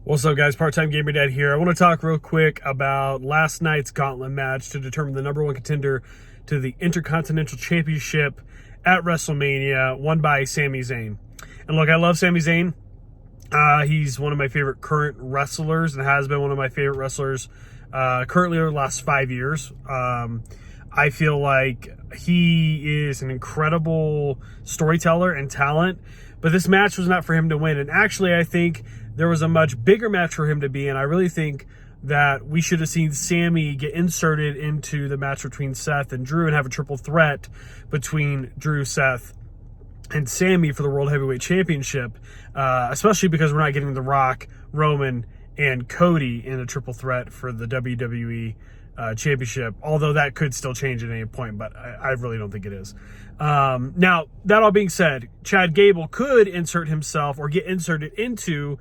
What's up, guys? Part-Time Gamer Dad here. I want to talk real quick about last night's gauntlet match to determine the number one contender to the Intercontinental Championship at WrestleMania, won by Sami Zayn. And look, I love Sami Zayn. He's one of my favorite current wrestlers and has been one of my favorite wrestlers currently over the last 5 years. I feel like he is an incredible storyteller and talent, but this match was not for him to win. And actually, I think there was a much bigger match for him to be in. I really think that we should have seen Sami get inserted into the match between Seth and Drew and have a triple threat between Drew, Seth, and Sami for the World Heavyweight Championship, especially because we're not getting The Rock, Roman, and Cody in a triple threat for the WWE Championship, although that could still change at any point, but I really don't think it is. Now, that all being said, Chad Gable could insert himself or get inserted into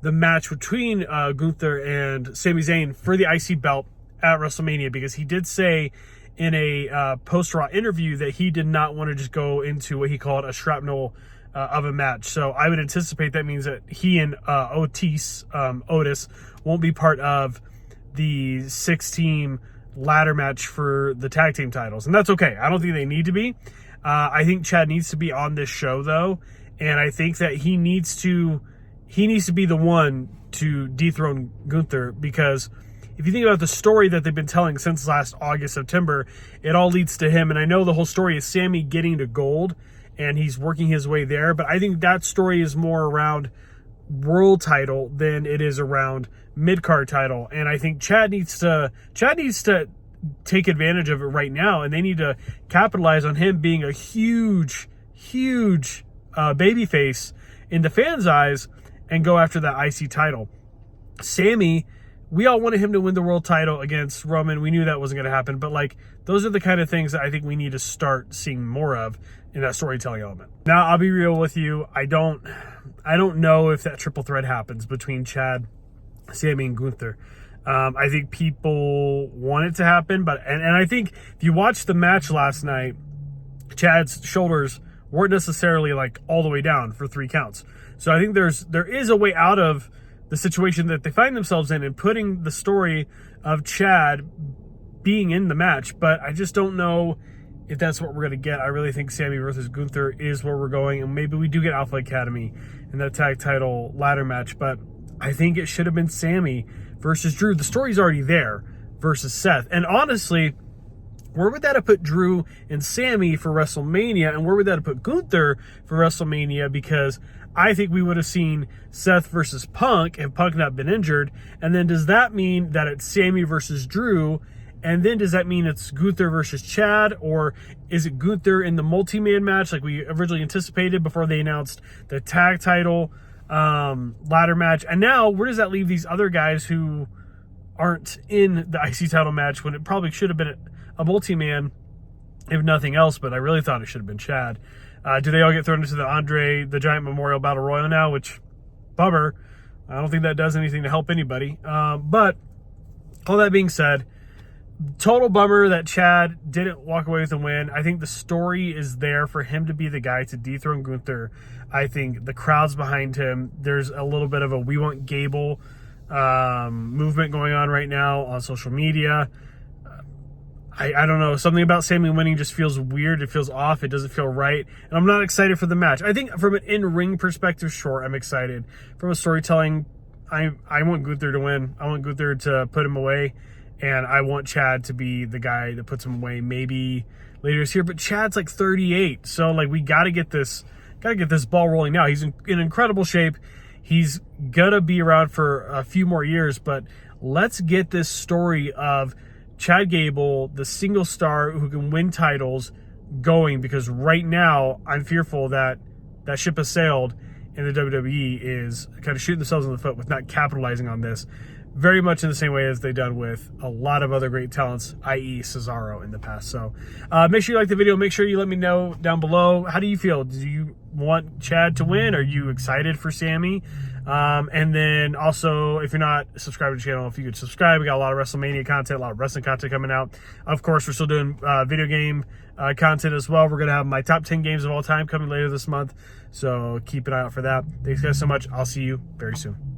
the match between Gunther and Sami Zayn for the IC belt at WrestleMania, because he did say in a post-Raw interview that he did not want to just go into what he called a shrapnel of a match. So I would anticipate that means that he and Otis won't be part of the 6-team ladder match for the tag team titles. And that's okay. I don't think they need to be. I think Chad needs to be on this show, though. And I think that he needs to be the one to dethrone Gunther, because if you think about the story that they've been telling since last August, September, it all leads to him. And I know the whole story is Sami getting to gold and he's working his way there, but I think that story is more around world title than it is around mid-card title. And I think Chad needs to take advantage of it right now, and they need to capitalize on him being a huge babyface in the fans' eyes and go after that IC title. Sami, we all wanted him to win the world title against Roman. We knew that wasn't going to happen, but like, those are the kind of things that I think we need to start seeing more of in that storytelling element. Now, I'll be real with you. I don't know if that triple threat happens between Chad, Sami, and Gunther. I think people want it to happen, but and I think if you watch the match last night, Chad's shoulders weren't necessarily like all the way down for 3 counts. So I think there is a way out of the situation that they find themselves in and putting the story of Chad being in the match, but I just don't know if that's what we're going to get. I really think Sami versus Gunther is where we're going, and maybe we do get Alpha Academy in that tag title ladder match, but I think it should have been Sami versus Drew. The story's already there versus Seth. And honestly, where would that have put Drew and Sami for WrestleMania, and where would that have put Gunther for WrestleMania? Because I think we would have seen Seth versus Punk if Punk not been injured. And then does that mean that it's Sami versus Drew? And then does that mean it's Gunther versus Chad? Or is it Gunther in the multi-man match like we originally anticipated before they announced the tag title ladder match? And now where does that leave these other guys who aren't in the IC title match when it probably should have been a multi-man, if nothing else? But I really thought it should have been Chad. Do they all get thrown into the Andre the Giant Memorial Battle Royal now? Which, bummer. I don't think that does anything to help anybody. But all that being said, total bummer that Chad didn't walk away with a win. I think the story is there for him to be the guy to dethrone Gunther. I think the crowd's behind him. There's a little bit of a We Want Gable movement going on right now on social media. I don't know. Something about Sami winning just feels weird. It feels off. It doesn't feel right. And I'm not excited for the match. I think from an in-ring perspective, sure, I'm excited. From a storytelling, I want Gunther to win. I want Gunther to put him away. And I want Chad to be the guy that puts him away maybe later this year. But Chad's like 38. So like we gotta get this ball rolling now. He's in incredible shape. He's gonna be around for a few more years, but let's get this story of Chad Gable, the single star who can win titles, going, because right now I'm fearful that that ship has sailed and the WWE is kind of shooting themselves in the foot with not capitalizing on this very much in the same way as they've done with a lot of other great talents, i.e. Cesaro in the past. So make sure you like the video. Make sure you let me know down below. How do you feel? Do you want Chad to win? Are you excited for Sami? And then also, if you're not subscribed to the channel, if you could subscribe. We got a lot of WrestleMania content, a lot of wrestling content coming out. Of course, we're still doing video game content as well. We're going to have my top 10 games of all time coming later this month. So keep an eye out for that. Thanks guys so much. I'll see you very soon.